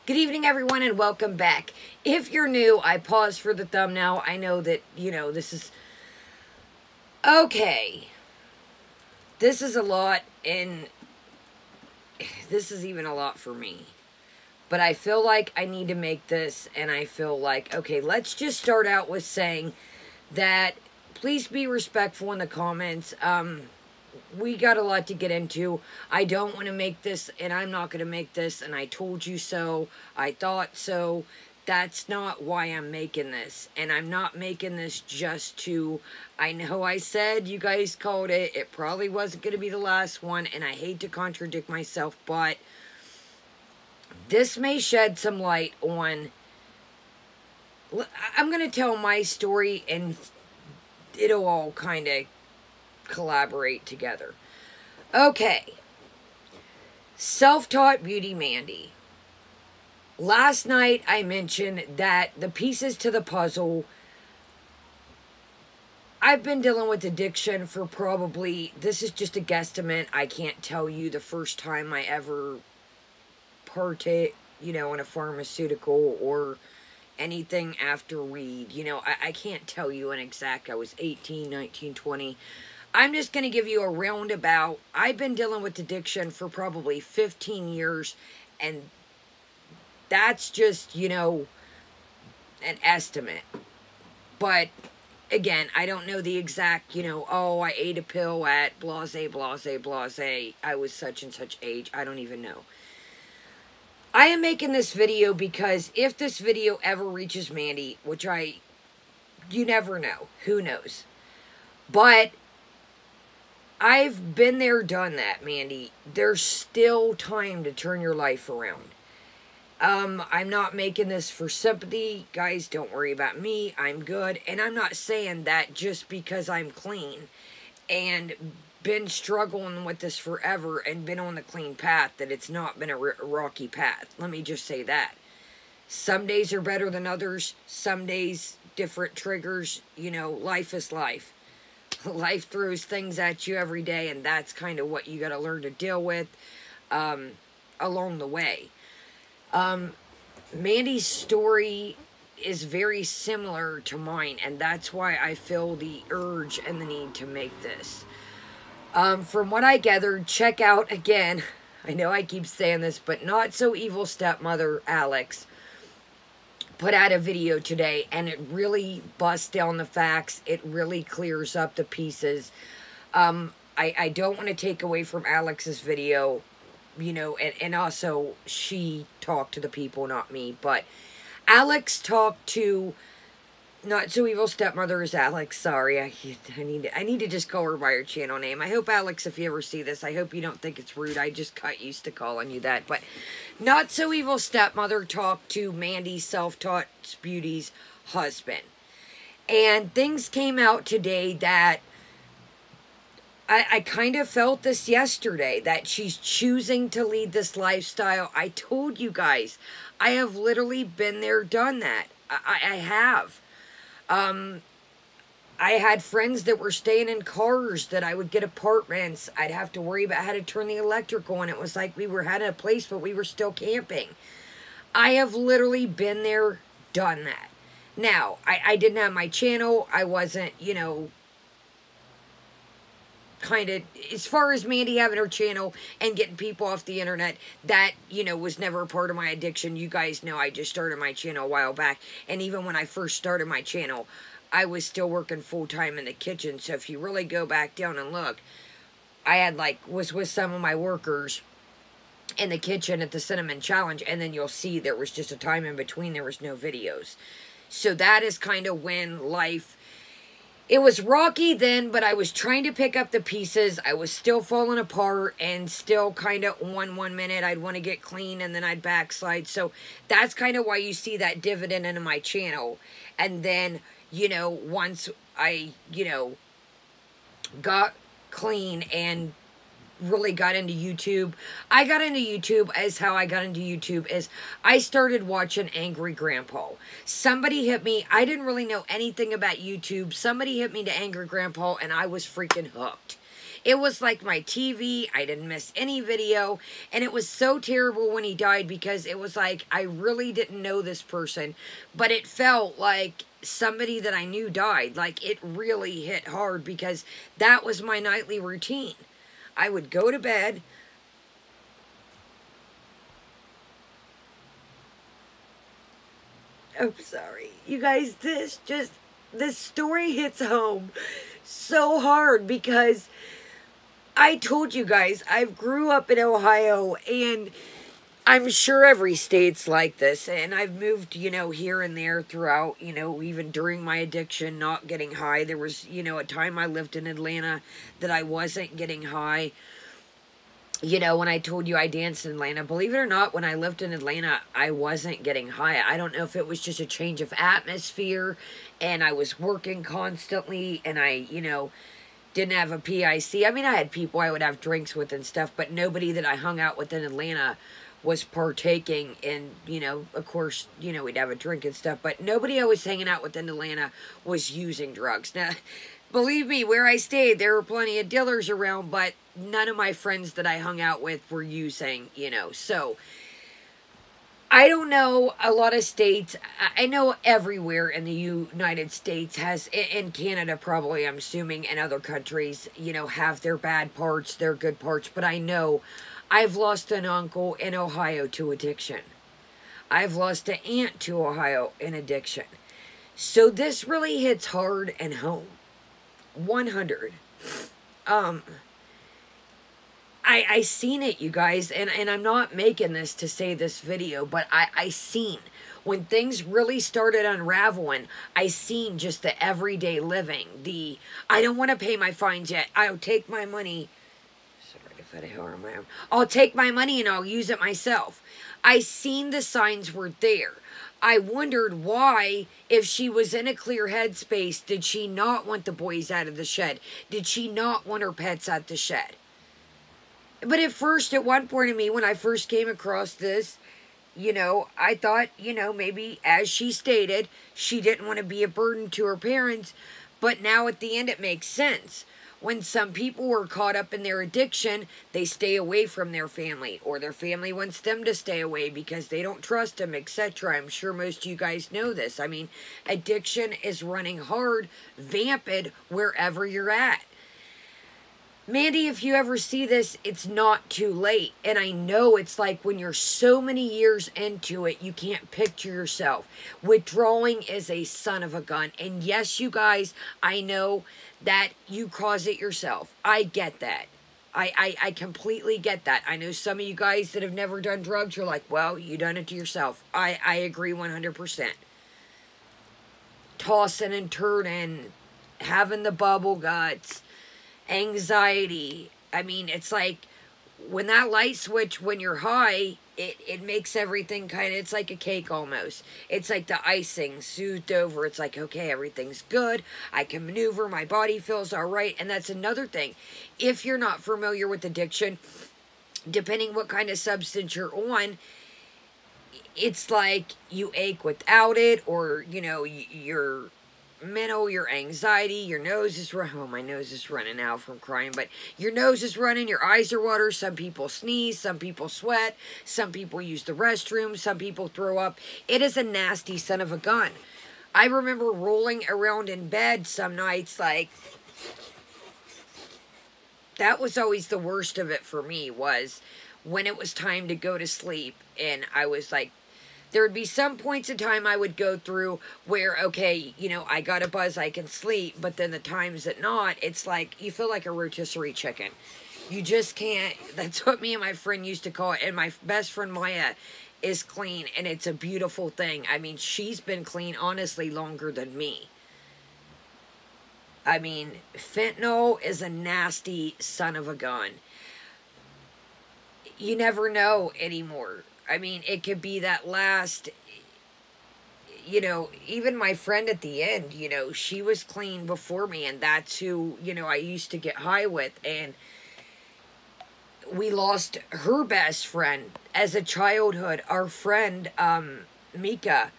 Good evening, everyone, and welcome back. If you're new, I paused for the thumbnail. I know that, this is... Okay. This is a lot, and this is even a lot for me. But I feel like I need to make this, and I feel like, okay, let's just start out with saying that please be respectful in the comments. We got a lot to get into. I don't want to make this, and I'm not going to make this, and I told you so. I thought so. That's not why I'm making this. And I'm not making this just to... I know I said you guys called it. It probably wasn't going to be the last one, and I hate to contradict myself, but this may shed some light on... I'm going to tell my story, and it'll all kind of collaborate together. Okay. Self-taught beauty Mandy. Last night I mentioned that the pieces to the puzzle, I've been dealing with addiction for probably, this is just a guesstimate. I can't tell you the first time I ever partake, in a pharmaceutical or anything after weed. I can't tell you an exact, I was 18, 19, 20. I'm just going to give you a roundabout. I've been dealing with addiction for probably 15 years, and that's just, an estimate. But, again, I don't know the exact, oh, I ate a pill at blase, blase, blase. I was such and such age. I don't even know. I am making this video because if this video ever reaches Mandy, which you never know. Who knows? But I've been there, done that, Mandy. There's still time to turn your life around. I'm not making this for sympathy. Guys, don't worry about me. I'm good. And I'm not saying that just because I'm clean and been struggling with this forever and been on the clean path that it's not been a rocky path. Let me just say that. Some days are better than others. Some days, different triggers. Life is life. Life throws things at you every day, and that's kind of what you got to learn to deal with along the way. Mandy's story is very similar to mine, and that's why I feel the urge and the need to make this. From what I gathered, check out, again, I know I keep saying this, but Not So Evil Stepmother Alex put out a video today, and it really busts down the facts. It really clears up the pieces. I don't want to take away from Alex's video, and also she talked to the people, not me, but Alex talked to Not So Evil Stepmother is Alex. Sorry, I need to just call her by her channel name. I hope, Alex, if you ever see this, I hope you don't think it's rude. I just got used to calling you that. But Not So Evil Stepmother talked to Mandy Self-Taught Beauty's husband. And things came out today that I kind of felt this yesterday, that she's choosing to lead this lifestyle. I told you guys, I have literally been there, done that. I have. I had friends that were staying in cars that I would get apartments. I'd have to worry about how to turn the electric on. It was like we had a place, but we were still camping. I have literally been there, done that. Now, I didn't have my channel. I wasn't, kind of, as far as Mandy having her channel and getting people off the internet, that, was never a part of my addiction. You guys know I just started my channel a while back, and even when I first started my channel, I was still working full-time in the kitchen. So if you really go back down and look, I had, was with some of my workers in the kitchen at the Cinnamon Challenge, and then you'll see there was just a time in between, there was no videos. So that is kind of when life... It was rocky then, but I was trying to pick up the pieces. I was still falling apart and still kind of one minute I'd want to get clean and then I'd backslide. So that's kind of why you see that dividend into my channel. And then, once I, got clean and really got into YouTube. I got into YouTube as how I got into YouTube is I started watching Angry Grandpa. Somebody hit me. I didn't really know anything about YouTube. Somebody hit me to Angry Grandpa and I was freaking hooked. It was like my TV. I didn't miss any video. And it was so terrible when he died because it was like I really didn't know this person. But it felt like somebody that I knew died. Like it really hit hard because that was my nightly routine. I would go to bed. I'm sorry. You guys, this story hits home so hard because I told you guys, I grew up in Ohio, and I'm sure every state's like this, and I've moved, here and there throughout, even during my addiction, not getting high. There was, a time I lived in Atlanta that I wasn't getting high. When I told you I danced in Atlanta, believe it or not, when I lived in Atlanta, I wasn't getting high. I don't know if it was just a change of atmosphere, and I was working constantly, and I, didn't have a PIC. I mean, I had people I would have drinks with and stuff, but nobody that I hung out with in Atlanta was partaking in, of course, we'd have a drink and stuff, but nobody I was hanging out with in Atlanta was using drugs. Now, believe me, where I stayed, there were plenty of dealers around, but none of my friends that I hung out with were using, so I don't know a lot of states. I know everywhere in the United States has, in Canada probably, I'm assuming, and other countries, have their bad parts, their good parts, but I know I've lost an uncle in Ohio to addiction. I've lost an aunt to Ohio in addiction. So this really hits hard and home. 100. I seen it, you guys, and I'm not making this to say this video, but I seen when things really started unraveling. I seen just the everyday living, I don't want to pay my fines yet. I'll take my money. Sorry if I harm my arm. I'll take my money and I'll use it myself. I seen the signs were there. I wondered why, if she was in a clear headspace, did she not want the boys out of the shed? Did she not want her pets out the shed? But at first, at one point in me, when I first came across this, I thought, maybe, as she stated, she didn't want to be a burden to her parents. But now at the end, it makes sense. When some people were caught up in their addiction, they stay away from their family, or their family wants them to stay away because they don't trust them, etc. I'm sure most of you guys know this. I mean, addiction is running hard, vamped, wherever you're at. Mandy, if you ever see this, it's not too late. And I know it's like when you're so many years into it, you can't picture yourself. Withdrawing is a son of a gun. And yes, you guys, I know that you cause it yourself. I get that. I completely get that. I know some of you guys that have never done drugs, you're like, well, you done it to yourself. I agree 100%. Tossing and turning, having the bubble guts, anxiety. I mean, it's like when that light switch, when you're high, it makes everything kind of, it's like a cake almost. It's like the icing soothed over. It's like, okay, everything's good. I can maneuver. My body feels all right. And that's another thing. If you're not familiar with addiction, depending what kind of substance you're on, it's like you ache without it, or, you're mental, your anxiety, your nose is running. Oh, my nose is running out from crying, but your nose is running, your eyes are water. Some people sneeze, some people sweat, some people use the restroom, some people throw up. It is a nasty son of a gun. I remember rolling around in bed some nights, like, that was always the worst of it for me, was when it was time to go to sleep, and I was like, there would be some points in time I would go through where, okay, I got a buzz, I can sleep. But then the times that not, it's like, you feel like a rotisserie chicken. You just can't. That's what me and my friend used to call it. And my best friend, Maya, is clean. And it's a beautiful thing. I mean, she's been clean, honestly, longer than me. I mean, fentanyl is a nasty son of a gun. You never know anymore. I mean, it could be that last, even my friend at the end, she was clean before me, and that's who, I used to get high with, and we lost her best friend as a childhood. Our friend, Mika.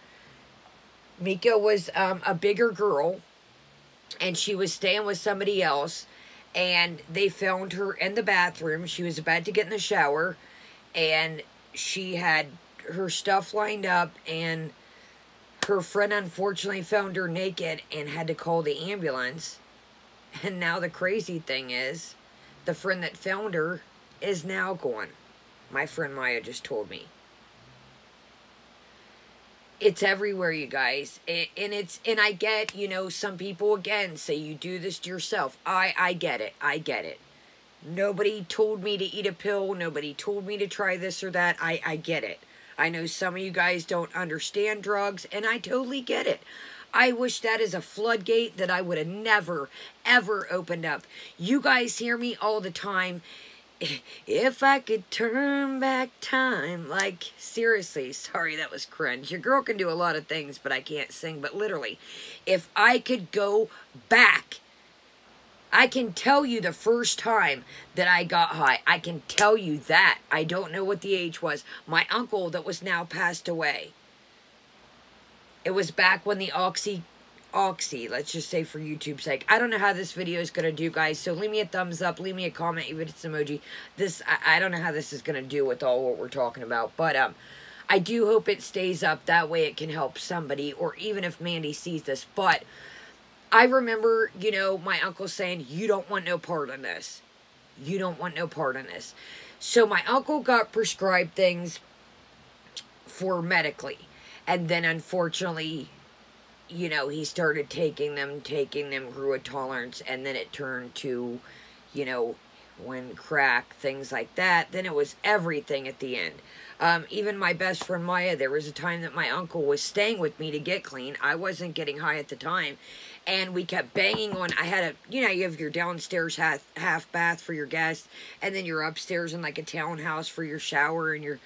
Mika was a bigger girl, and she was staying with somebody else, and they found her in the bathroom. She was about to get in the shower, and she had her stuff lined up, and her friend unfortunately found her naked and had to call the ambulance. And now the crazy thing is, the friend that found her is now gone. My friend Maya just told me. It's everywhere, you guys. And I get, you know, some people again say you do this to yourself. I get it. I get it. Nobody told me to eat a pill. Nobody told me to try this or that. I get it. I know some of you guys don't understand drugs, and I totally get it. I wish that is a floodgate that I would have never, ever opened up. You guys hear me all the time. If I could turn back time. Like, seriously, sorry, that was cringe. Your girl can do a lot of things, but I can't sing. But literally, if I could go back, I can tell you the first time that I got high. I can tell you that. I don't know what the age was. My uncle that was now passed away. It was back when the Oxy, let's just say for YouTube's sake. I don't know how this video is going to do, guys, so leave me a thumbs up, leave me a comment, even if it's an emoji. I don't know how this is going to do with all what we're talking about, but I do hope it stays up. That way it can help somebody, or even if Mandy sees this. But I remember, you know, my uncle saying, you don't want no part in this. You don't want no part in this. So my uncle got prescribed things for medically. And then, unfortunately, you know, he started taking them, grew a tolerance, and then it turned to, you know, when crack, things like that. Then it was everything at the end. Even my best friend Maya, there was a time that my uncle was staying with me to get clean. I wasn't getting high at the time. And we kept banging on, I had a, you know, you have your downstairs half bath for your guests, and then you're upstairs in like a townhouse for your shower and your...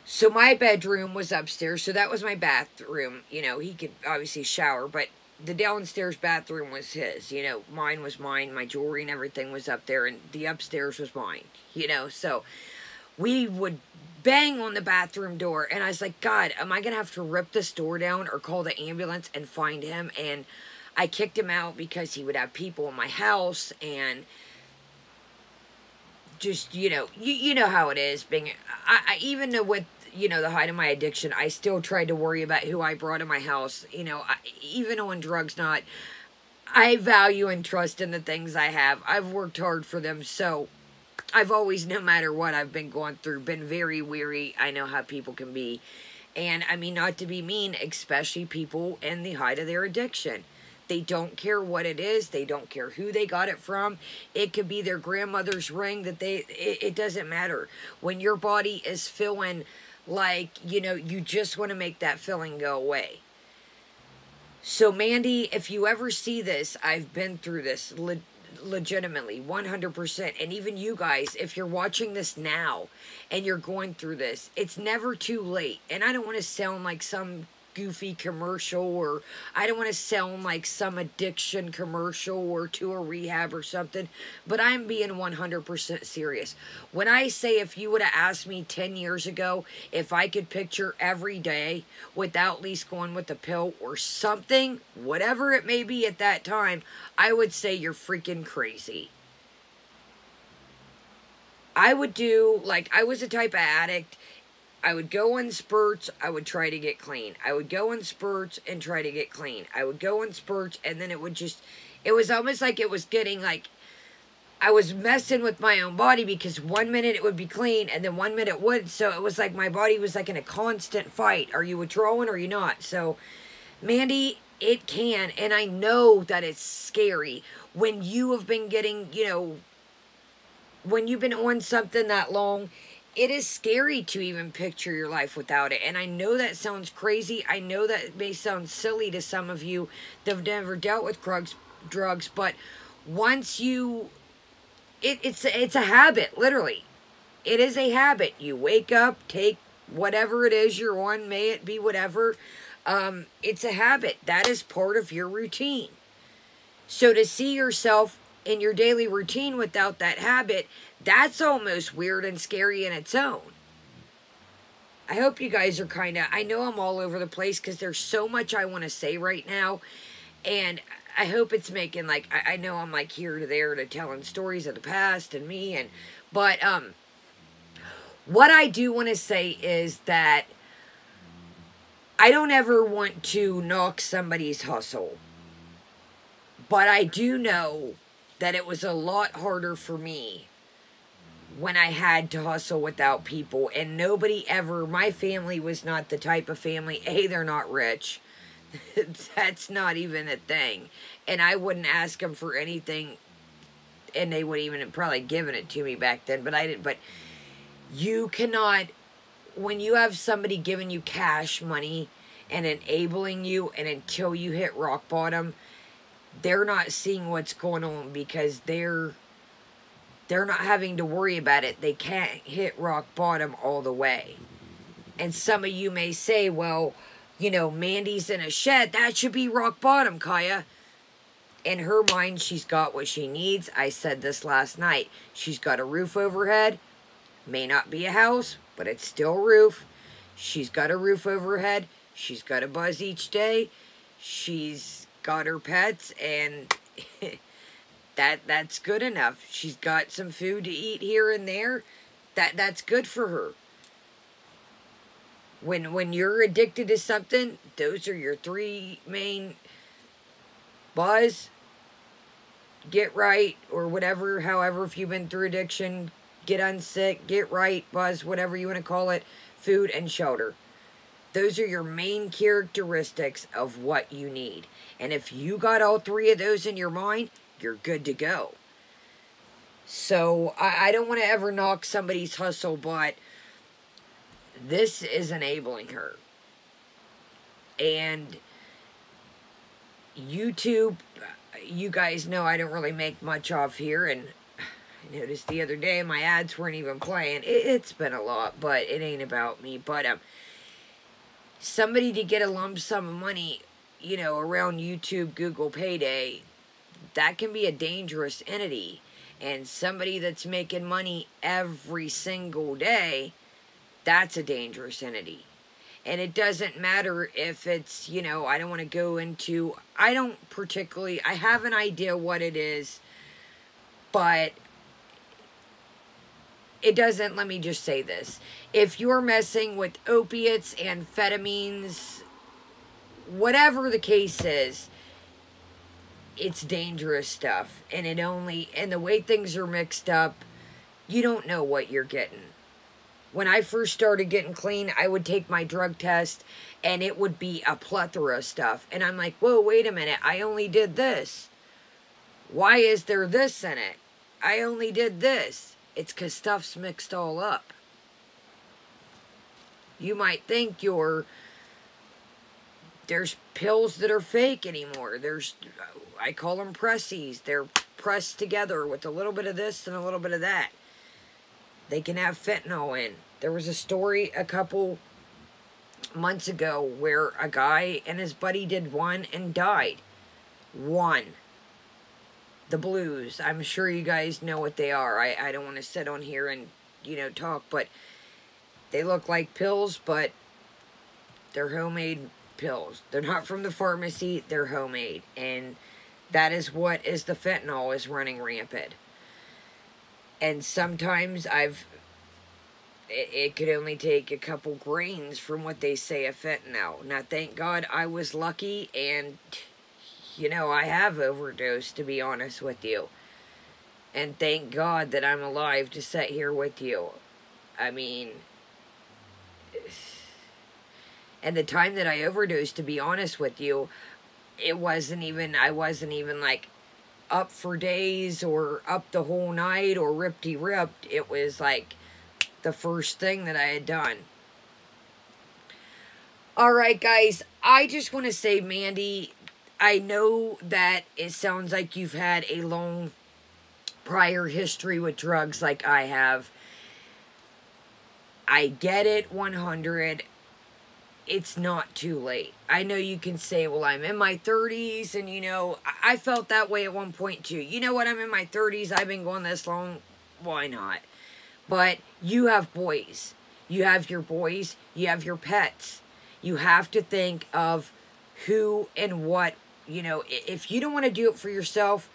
So my bedroom was upstairs, so that was my bathroom. You know, he could obviously shower, but the downstairs bathroom was his. You know, mine was mine, my jewelry and everything was up there, and the upstairs was mine, you know. So we would bang on the bathroom door, and I was like, God, am I going to have to rip this door down or call the ambulance and find him? And I kicked him out because he would have people in my house, and... just, you know, you know how it is being, I even know with, you know, the height of my addiction, I still tried to worry about who I brought in my house, you know, even on drugs, not, I value and trust in the things I have. I've worked hard for them, so I've always, no matter what I've been going through, been very weary. I know how people can be, and I mean, not to be mean, especially people in the height of their addiction. They don't care what it is. They don't care who they got it from. It could be their grandmother's ring that it doesn't matter. When your body is feeling like, you know, you just want to make that feeling go away. So, Mandy, if you ever see this, I've been through this legitimately, 100%. And even you guys, if you're watching this now and you're going through this, it's never too late. And I don't want to sound like some goofy commercial, or I don't want to sound like some addiction commercial or to a rehab or something, but I'm being 100% serious. When I say, if you would have asked me 10 years ago if I could picture every day without at least going with a pill or something, whatever it may be at that time, I would say you're freaking crazy. I would do, like, I was a type of addict. I would go in spurts, I would try to get clean. I would go in spurts and try to get clean. I would go in spurts, and then it would just, it was almost like it was getting like, I was messing with my own body, because 1 minute it would be clean, and then 1 minute it wouldn't. So it was like my body was like in a constant fight. Are you withdrawing or are you not? So, Mandy, it can, and I know that it's scary when you have been getting, you know, when you've been on something that long. It is scary to even picture your life without it. And I know that sounds crazy. I know that may sound silly to some of you that have never dealt with drugs. But once you... It's a habit, literally. It is a habit. You wake up, take whatever it is you're on, may it be whatever. It's a habit. That is part of your routine. So to see yourself in your daily routine without that habit, that's almost weird and scary in its own. I hope you guys are kind of... I know I'm all over the place because there's so much I want to say right now. And I hope it's making, like, I know I'm, like, here to there to telling stories of the past and me, but, what I do want to say is that I don't ever want to knock somebody's hustle, but I do know that it was a lot harder for me when I had to hustle without people, and nobody ever, my family was not the type of family, A, they're not rich, that's not even a thing, and I wouldn't ask them for anything, and they would even have probably given it to me back then, but I didn't. But you cannot, when you have somebody giving you cash money and enabling you, and until you hit rock bottom, they're not seeing what's going on, because they're not having to worry about it. They can't hit rock bottom all the way. And some of you may say, well, you know, Mandy's in a shed. That should be rock bottom, Kaya. In her mind, she's got what she needs. I said this last night. She's got a roof overhead. May not be a house, but it's still a roof. She's got a roof overhead. She's got a buzz each day. She's got her pets, and that's good enough. She's got some food to eat here and there. That's good for her. When you're addicted to something, those are your three main: buzz, get right, or whatever, however, if you've been through addiction, get unsick, get right, buzz, whatever you want to call it, food, and shelter. Those are your main characteristics of what you need. And if you got all three of those in your mind, you're good to go. So, I don't want to ever knock somebody's hustle, but this is enabling her. And YouTube, you guys know I don't really make much off here, and I noticed the other day my ads weren't even playing. It's been a lot, but it ain't about me. But somebody to get a lump sum of money, you know, around YouTube, Google Payday, that can be a dangerous entity. And somebody that's making money every single day, that's a dangerous entity. And it doesn't matter if it's, you know, I don't want to go into, I have an idea what it is, but it doesn't, let me just say this. If you're messing with opiates, amphetamines, whatever the case is, it's dangerous stuff. And the way things are mixed up, you don't know what you're getting. When I first started getting clean, I would take my drug test, and it would be a plethora of stuff. And I'm like, whoa, wait a minute, I only did this. Why is there this in it? I only did this. It's because stuff's mixed all up. You might think there's pills that are fake anymore. I call them pressies. They're pressed together with a little bit of this and a little bit of that. They can have fentanyl in. There was a story a couple months ago where a guy and his buddy did one and died. One. The blues. I'm sure you guys know what they are. I don't want to sit on here and, you know, talk, but they look like pills, but they're homemade pills. They're not from the pharmacy. They're homemade. And that is what is the fentanyl is running rampant. And sometimes it could only take a couple grains from what they say of fentanyl. Now, thank God I was lucky, and, you know, I have overdosed, to be honest with you. And thank God that I'm alive to sit here with you. I mean, and the time that I overdosed, to be honest with you, I wasn't even like up for days or up the whole night or ripped. It was like the first thing that I had done. Alright guys, I just want to say, Mandy, I know that it sounds like you've had a long prior history with drugs like I have. I get it 100. It's not too late. I know you can say, well, I'm in my 30s, and, you know, I felt that way at one point, too. You know what? I'm in my 30s. I've been going this long. Why not? But you have boys. You have your boys. You have your pets. You have to think of who and what You know, if you don't want to do it for yourself,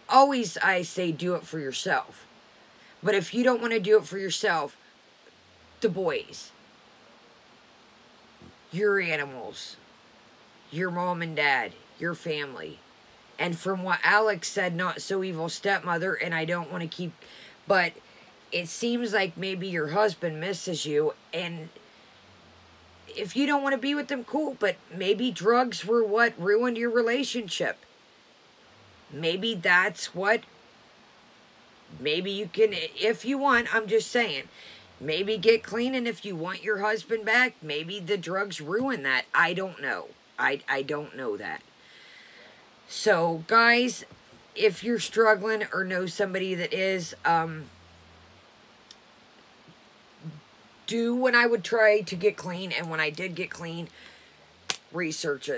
always I say do it for yourself. But if you don't want to do it for yourself, the boys, your animals, your mom and dad, your family. And from what Alex said, not so evil stepmother, and I don't want to keep, but it seems like maybe your husband misses you, and if you don't want to be with them, cool, but maybe drugs were what ruined your relationship. Maybe that's what, maybe you can, if you want, I'm just saying, maybe get clean, and if you want your husband back, maybe the drugs ruin that. I don't know. I don't know that. So, guys, if you're struggling or know somebody that is, do when I would try to get clean, and when I did get clean, research.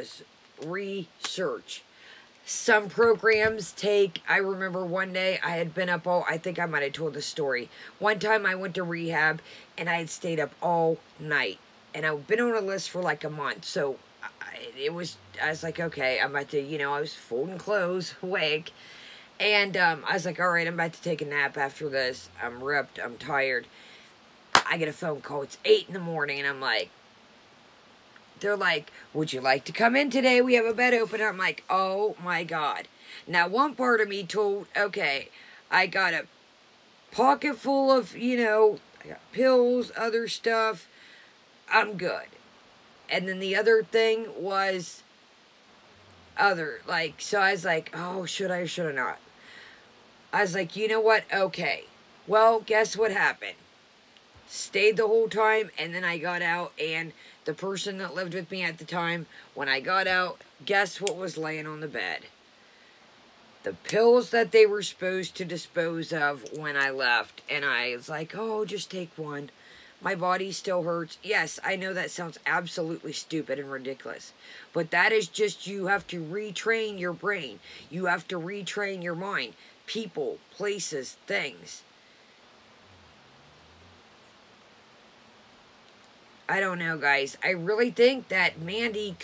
Some programs take, I remember one day I had been up all, I think I might have told this story. One time I went to rehab, and I had stayed up all night, and I've been on a list for like a month, so I was like, okay, I'm about to, you know, I was folding clothes, awake, and I was like, all right, I'm about to take a nap after this. I'm ripped, I'm tired. I get a phone call, it's 8 in the morning, and I'm like, they're like, would you like to come in today? We have a bed open. I'm like, oh my God. Now, one part of me told, okay, I got a pocket full of, you know, I got pills, other stuff, I'm good. And then the other thing was so I was like, oh, should I or should I not? I was like, you know what? Okay. Well, guess what happened? Stayed the whole time, and then I got out, and the person that lived with me at the time, when I got out, guess what was laying on the bed? The pills that they were supposed to dispose of when I left, and I was like, oh, just take one. My body still hurts. Yes, I know that sounds absolutely stupid and ridiculous. But that is just, you have to retrain your brain. You have to retrain your mind. People, places, things. I don't know, guys. I really think that Mandy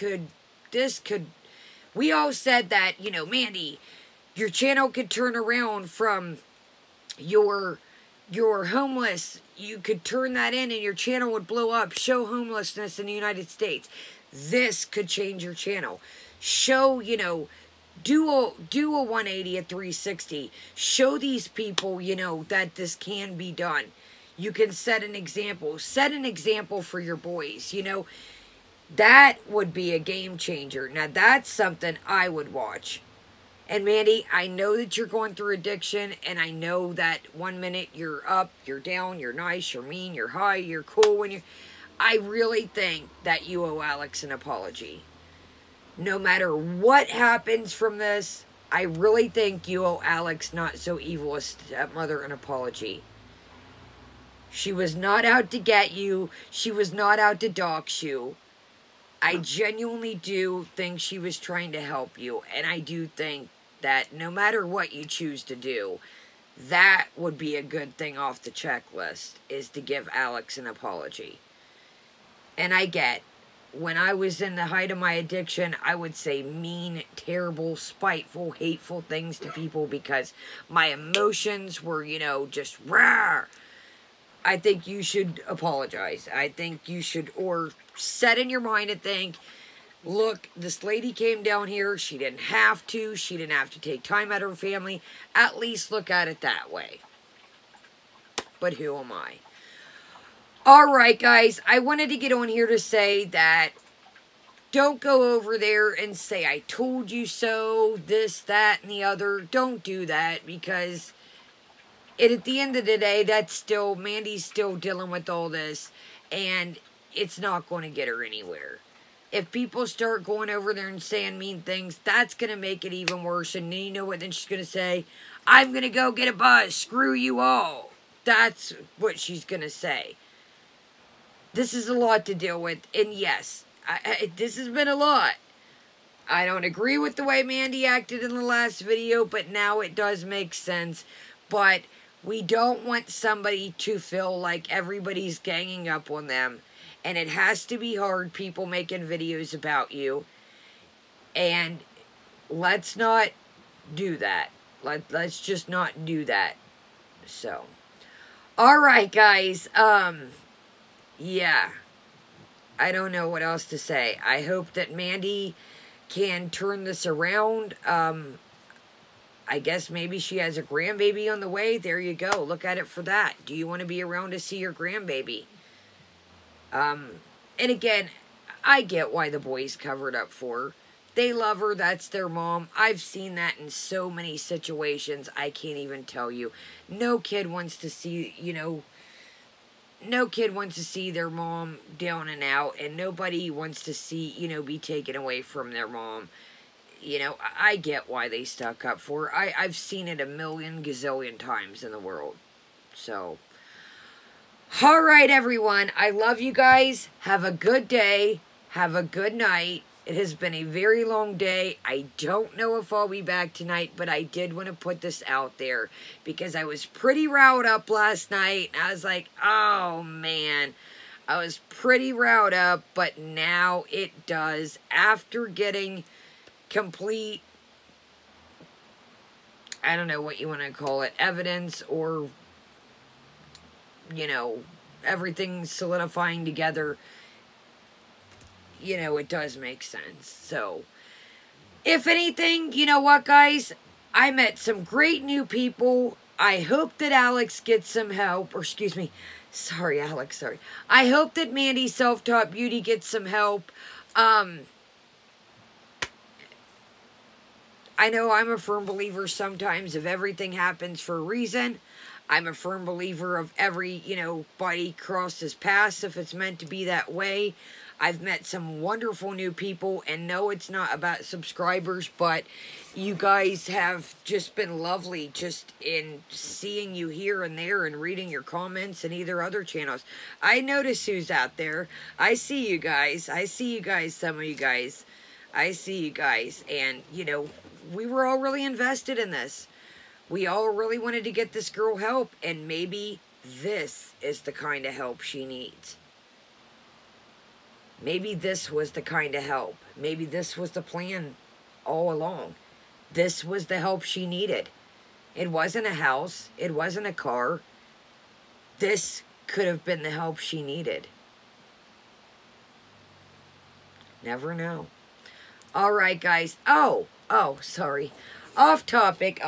we all said that, you know, Mandy, your channel could turn around from your homeless, you could turn that in and your channel would blow up. Show homelessness in the United States. This could change your channel. Show, you know, do a 180, a 360. Show these people, you know, that this can be done. You can set an example. Set an example for your boys, you know. That would be a game changer. Now, that's something I would watch. And Mandy, I know that you're going through addiction, and I know that 1 minute you're up, you're down, you're nice, you're mean, you're high, you're cool. I really think that you owe Alex an apology. No matter what happens from this, I really think you owe Alex not so evil a stepmother an apology. She was not out to get you. She was not out to dox you. I genuinely do think she was trying to help you, and I do think that no matter what you choose to do, that would be a good thing off the checklist, is to give Alex an apology. And I get, when I was in the height of my addiction, I would say mean, terrible, spiteful, hateful things to people because my emotions were, you know, just rah. I think you should apologize. I think you should, or set in your mind and think, look, this lady came down here. She didn't have to. She didn't have to take time out of her family. At least look at it that way. But who am I? Alright, guys. I wanted to get on here to say that don't go over there and say, I told you so, this, that, and the other. Don't do that, because at the end of the day, Mandy's still dealing with all this, and it's not going to get her anywhere. If people start going over there and saying mean things, that's going to make it even worse. And then you know what then she's going to say? I'm going to go get a buzz. Screw you all. That's what she's going to say. This is a lot to deal with. And yes, this has been a lot. I don't agree with the way Mandy acted in the last video, but now it does make sense. But we don't want somebody to feel like everybody's ganging up on them. And it has to be hard, people making videos about you. And let's not do that. Let's just not do that. So, all right, guys. Yeah. I don't know what else to say. I hope that Mandy can turn this around. I guess maybe she has a grandbaby on the way. There you go. Look at it for that. Do you want to be around to see your grandbaby? And again, I get why the boys covered up for her. They love her. That's their mom. I've seen that in so many situations. I can't even tell you. No kid wants to see, no kid wants to see their mom down and out, and nobody wants to see, be taken away from their mom. I get why they stuck up for her. I've seen it a million gazillion times in the world. So, all right, everyone. I love you guys. Have a good day. Have a good night. It has been a very long day. I don't know if I'll be back tonight, but I did want to put this out there because I was pretty riled up last night. I was like, oh, man. I was pretty riled up, but now it does. After getting complete, I don't know what you want to call it, evidence or, everything solidifying together, it does make sense. So, if anything, you know what, guys? I met some great new people. I hope that Alex gets some help. Or, excuse me. Sorry, Alex. Sorry. I hope that Mandy's Self-Taught Beauty gets some help. I know I'm a firm believer sometimes if everything happens for a reason. I'm a firm believer of every, body crosses paths if it's meant to be that way. I've met some wonderful new people, and no, it's not about subscribers, but you guys have just been lovely just in seeing you here and there and reading your comments and either other channels. I notice who's out there. I see you guys. I see you guys, some of you guys. I see you guys, and, we were all really invested in this. We all really wanted to get this girl help, and maybe this is the kind of help she needs. Maybe this was the kind of help. Maybe this was the plan all along. This was the help she needed. It wasn't a house. It wasn't a car. This could have been the help she needed. Never know. All right, guys. Oh, sorry. Off topic.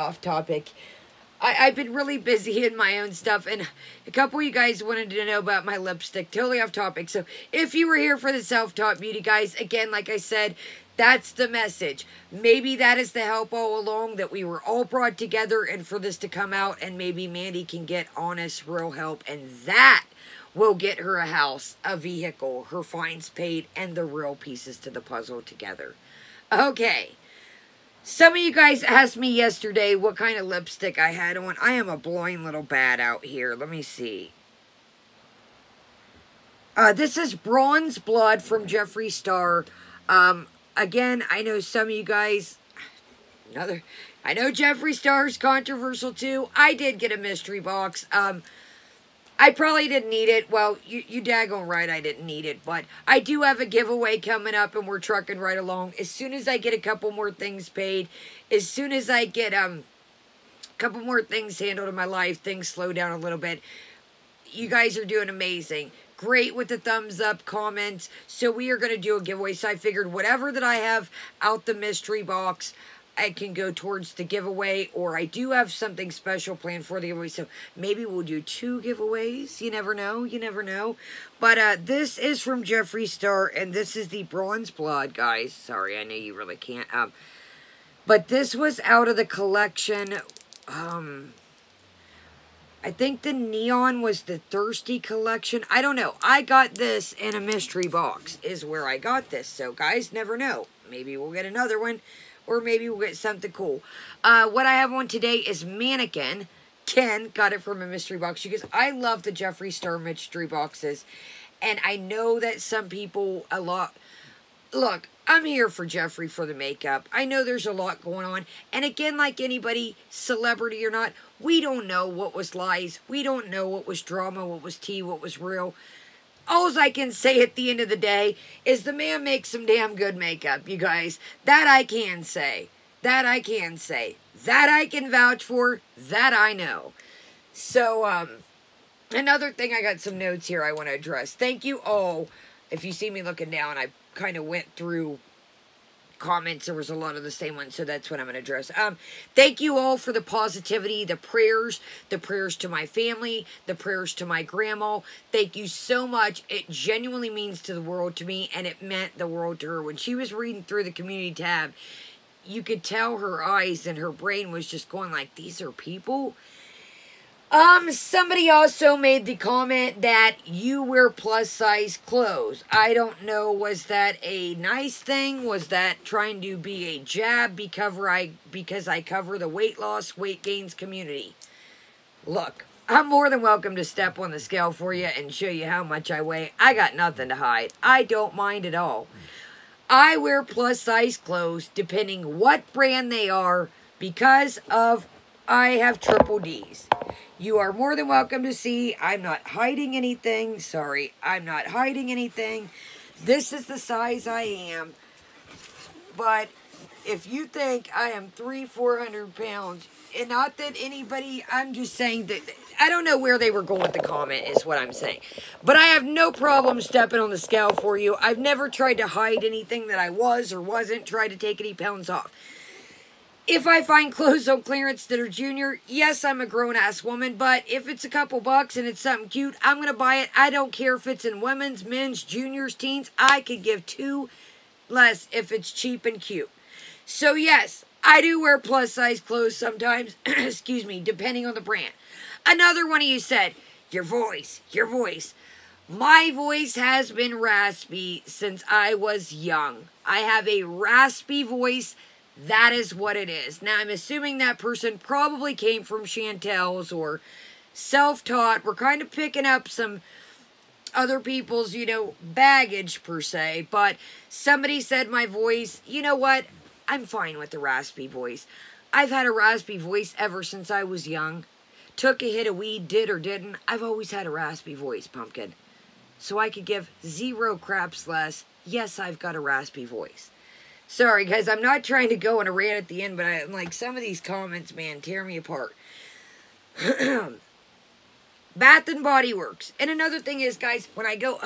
I've been really busy in my own stuff, and a couple of you guys wanted to know about my lipstick. Totally off topic. So if you were here for the Self-Taught Beauty, guys, again, like I said, that's the message. Maybe that is the help all along, that we were all brought together and for this to come out, and maybe Mandy can get honest, real help, and that will get her a house, a vehicle, her fines paid, and the real pieces to the puzzle together. Okay. Some of you guys asked me yesterday what kind of lipstick I had on. I am a blind little bat out here. Let me see. This is Bronze Blood from Jeffree Star. Again, I know some of you guys... I know Jeffree Star is controversial too. I did get a mystery box. I probably didn't need it. Well, you daggone right I didn't need it. But I do have a giveaway coming up, and we're trucking right along. As soon as I get a couple more things paid, as soon as I get a couple more things handled in my life, things slow down a little bit. You guys are doing amazing. Great with the thumbs up, comments. So we are going to do a giveaway. So I figured whatever that I have out the mystery box, I can go towards the giveaway, or I do have something special planned for the giveaway, so maybe we'll do 2 giveaways. You never know. You never know. But this is from Jeffree Star, and this is the Bronze Blood, guys. Sorry, I know you really can't. But this was out of the collection. I think the Neon was the Thirsty collection. I don't know. I got this in a mystery box is where I got this. So, guys, never know. Maybe we'll get another one. Or maybe we'll get something cool. What I have on today is Mannequin. Ken got it from a mystery box. Because I love the Jeffree Star mystery boxes. And I know that some people a lot... Look, I'm here for Jeffree for the makeup. I know there's a lot going on. And again, like anybody, celebrity or not, we don't know what was lies. We don't know what was drama, what was tea, what was real. All I can say at the end of the day is the man makes some damn good makeup, you guys. That I can say. That I can say. That I can vouch for. That I know. So, another thing, I got some notes here I want to address. Thank you all. If you see me looking down, I kind of went through comments. There was a lot of the same ones, so that's what I'm going to address. Thank you all for the positivity, the prayers to my family, the prayers to my grandma. Thank you so much. It genuinely means to the world to me, and it meant the world to her. When she was reading through the community tab, you could tell her eyes and her brain was just going like, these are people. Somebody also made the comment that you wear plus size clothes. I don't know, was that a nice thing? Was that trying to be a jab because I cover the weight loss, weight gains community? Look, I'm more than welcome to step on the scale for you and show you how much I weigh. I got nothing to hide. I don't mind at all. I wear plus size clothes depending what brand they are because of I have triple D's. You are more than welcome to see. I'm not hiding anything. Sorry, I'm not hiding anything. This is the size I am. But if you think I am 300-400 pounds, and not that anybody, I'm just saying that, I don't know where they were going with the comment is what I'm saying. But I have no problem stepping on the scale for you. I've never tried to hide anything that I was or wasn't, tried to take any pounds off. If I find clothes on clearance that are junior, yes, I'm a grown-ass woman, but if it's a couple bucks and it's something cute, I'm going to buy it. I don't care if it's in women's, men's, juniors, teens. I could give two less if it's cheap and cute. So, yes, I do wear plus-size clothes sometimes, excuse me, depending on the brand. Another one of you said, your voice. My voice has been raspy since I was young. I have a raspy voice. That is what it is. Now, I'm assuming that person probably came from Chantel's or SelfTaught. We're kind of picking up some other people's, baggage per se. But somebody said my voice, you know what? I'm fine with the raspy voice. I've had a raspy voice ever since I was young. Took a hit of weed, did or didn't. I've always had a raspy voice, pumpkin. So I could give 0 craps less. Yes, I've got a raspy voice. Sorry, guys, I'm not trying to go on a rant at the end, but I'm like, some of these comments, man, tear me apart. Bath and Body Works. And another thing is, guys, when I go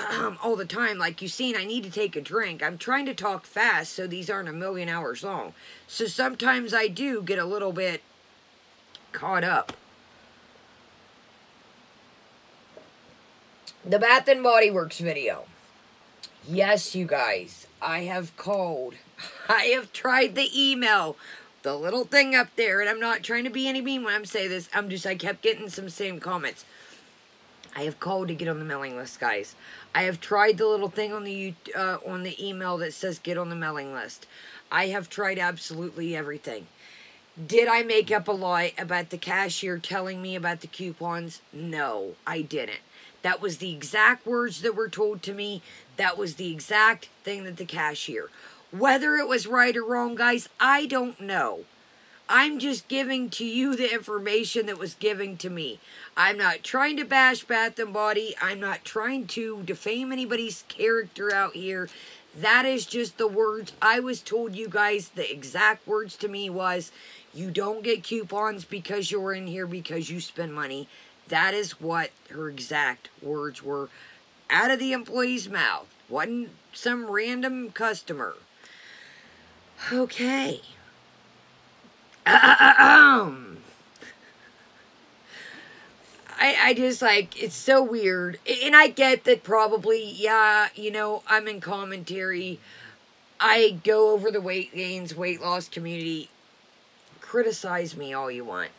all the time, like you've seen, I need to take a drink. I'm trying to talk fast so these aren't a million hours long. So sometimes I do get a little bit caught up. The Bath and Body Works video. Yes, you guys, I have called. I have tried the email, the little thing up there, and I'm not trying to be any mean when I'm saying this. I kept getting some same comments. I have called to get on the mailing list, guys. I have tried the little thing on the email that says get on the mailing list. I have tried absolutely everything. Did I make up a lie about the cashier telling me about the coupons? No, I didn't. That was the exact words that were told to me. That was the exact thing that the cashier. Whether it was right or wrong, guys, I don't know. I'm just giving to you the information that was given to me. I'm not trying to bash Bath and Body. I'm not trying to defame anybody's character out here. That is just the words I was told, you guys. The exact words to me was, you don't get coupons because you're in here because you spend money. That is what her exact words were out of the employee's mouth. Wasn't some random customer. Okay. I just like, it's so weird. And I get that probably, yeah, I'm in commentary. I go over the weight gains, weight loss community. Criticize me all you want.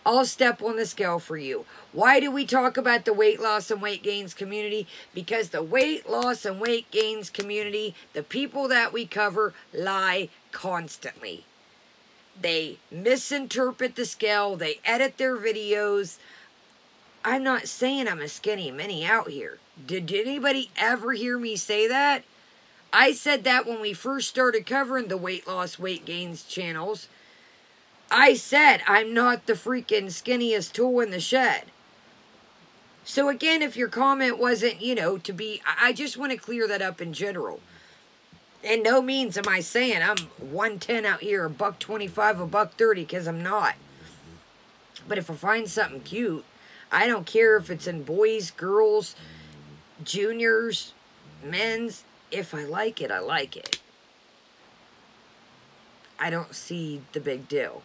I'll step on the scale for you. Why do we talk about the weight loss and weight gains community? Because the weight loss and weight gains community, the people that we cover, lie constantly. They misinterpret the scale. They edit their videos. I'm not saying I'm a skinny mini out here. Did anybody ever hear me say that? I said that when we first started covering the weight loss, weight gains channels. I said I'm not the freaking skinniest tool in the shed. So again, if your comment wasn't, to be, I just want to clear that up in general. In no means am I saying I'm 110 out here, $1.25, $1.30, because I'm not. But if I find something cute, I don't care if it's in boys, girls, juniors, men's. If I like it, I like it. I don't see the big deal.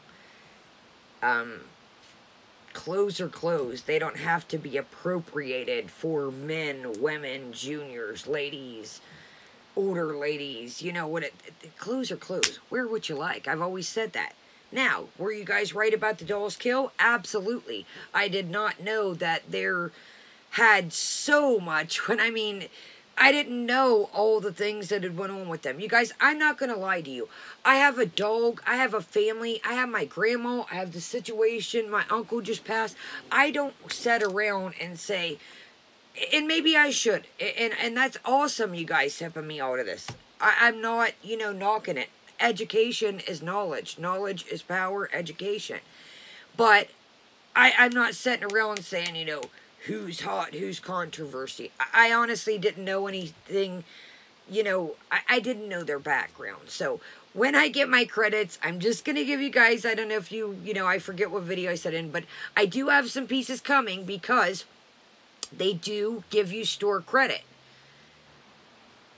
Clothes are clothes. They don't have to be appropriated for men, women, juniors, ladies, older ladies. You know what? Clothes are clothes. Wear what you like. I've always said that. Now, were you guys right about the Dolls Kill? Absolutely. I did not know that there had so much when, I mean, I didn't know all the things that had went on with them. You guys, I'm not going to lie to you. I have a dog. I have a family. I have my grandma. I have the situation. My uncle just passed. I don't sit around and say, and maybe I should. And that's awesome, you guys, helping me out of this. I'm not, you know, knocking it. Education is knowledge. Knowledge is power. Education. But I'm not sitting around saying, you know, who's hot, who's controversy. I honestly didn't know anything, you know, I didn't know their background. So when I get my credits, I'm just going to give you guys, I don't know if you know, I forget what video I said in, but I do have some pieces coming because they do give you store credit.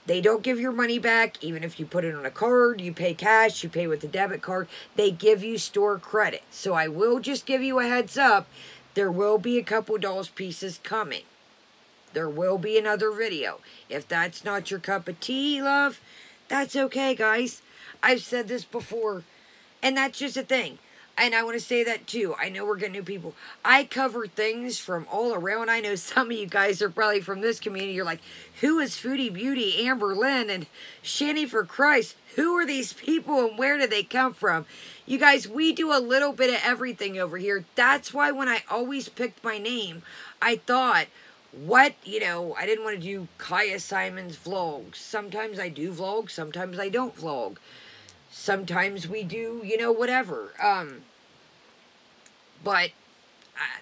They don't give your money back, even if you put it on a card, you pay cash, you pay with a debit card. They give you store credit. So I will just give you a heads up. There will be a couple dolls pieces coming. There will be another video. If that's not your cup of tea, love, that's okay, guys. I've said this before, and that's just a thing. And I want to say that too. I know we're getting new people. I cover things from all around. I know some of you guys are probably from this community. You're like, who is Foodie Beauty, Amber Lynn, and Shanny for Christ? Who are these people and where did they come from? You guys, we do a little bit of everything over here. That's why when I always picked my name, I thought, what, you know, I didn't want to do Kaya Simon's vlogs. Sometimes I do vlog, sometimes I don't vlog. Sometimes we do, you know, whatever. But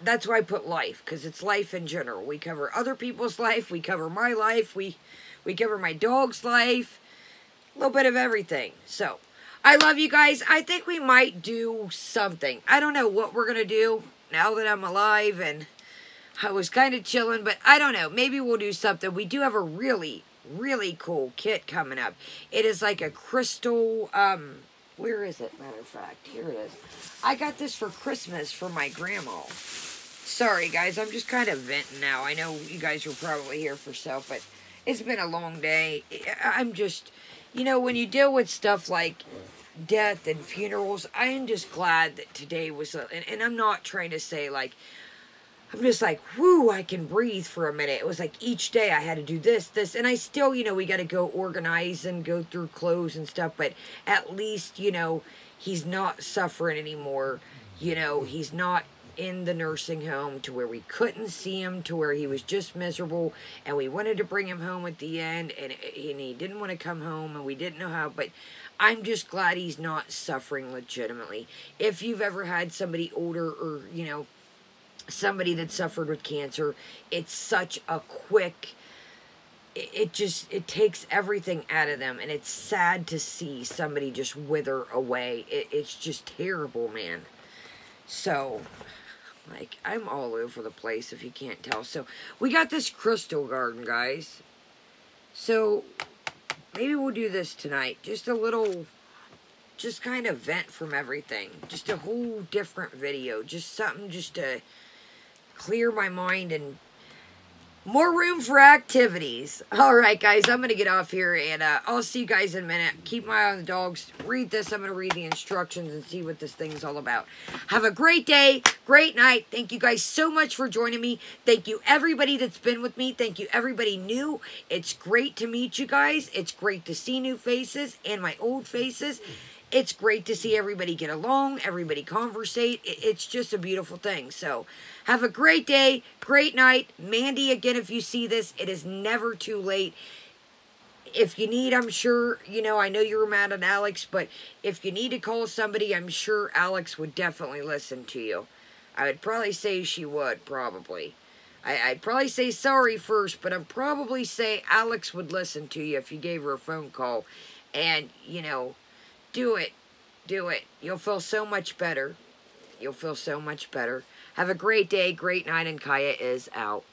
that's why I put life, because it's life in general. We cover other people's life. We cover my life. We cover my dog's life. A little bit of everything. So, I love you guys. I think we might do something. I don't know what we're going to do now that I'm alive, and I was kind of chilling, but I don't know. Maybe we'll do something. We do have a really cool kit coming up. It is like a crystal, where is it? Matter of fact, here it is. I got this for Christmas for my grandma. Sorry, guys, I'm just kind of venting now. I know you guys were probably here for stuff, but it's been a long day. I'm just, you know, when you deal with stuff like death and funerals, I am just glad that today was, and I'm not trying to say, like, I'm just like, whoo, I can breathe for a minute. It was like each day I had to do this, and I still, you know, we got to go organize and go through clothes and stuff, but at least, you know, he's not suffering anymore. You know, he's not in the nursing home to where we couldn't see him, to where he was just miserable, and we wanted to bring him home at the end, and he didn't want to come home, and we didn't know how, but I'm just glad he's not suffering legitimately. If you've ever had somebody older or, you know, somebody that suffered with cancer, it's such a quick, it takes everything out of them, and it's sad to see somebody just wither away. It's just terrible, man. So, like, I'm all over the place if you can't tell. So, we got this crystal garden, guys. So, maybe we'll do this tonight. Just a little, just kind of vent from everything. Just a whole different video. Just something just to clear my mind and more room for activities. Alright, guys, I'm going to get off here, and I'll see you guys in a minute. Keep my eye on the dogs. Read this. I'm going to read the instructions and see what this thing's all about. Have a great day, great night. Thank you guys so much for joining me. Thank you, everybody that's been with me. Thank you, everybody new. It's great to meet you guys. It's great to see new faces and my old faces. It's great to see everybody get along, everybody conversate. It's just a beautiful thing. So, have a great day, great night. Mandy, again, if you see this, it is never too late. If you need, I'm sure, you know, I know you were mad at Alex, but if you need to call somebody, I'm sure Alex would definitely listen to you. I would probably say she would, probably. I'd probably say sorry first, but I'd probably say Alex would listen to you if you gave her a phone call. And, you know, do it. Do it. You'll feel so much better. You'll feel so much better. Have a great day, great night, and Kaya is out.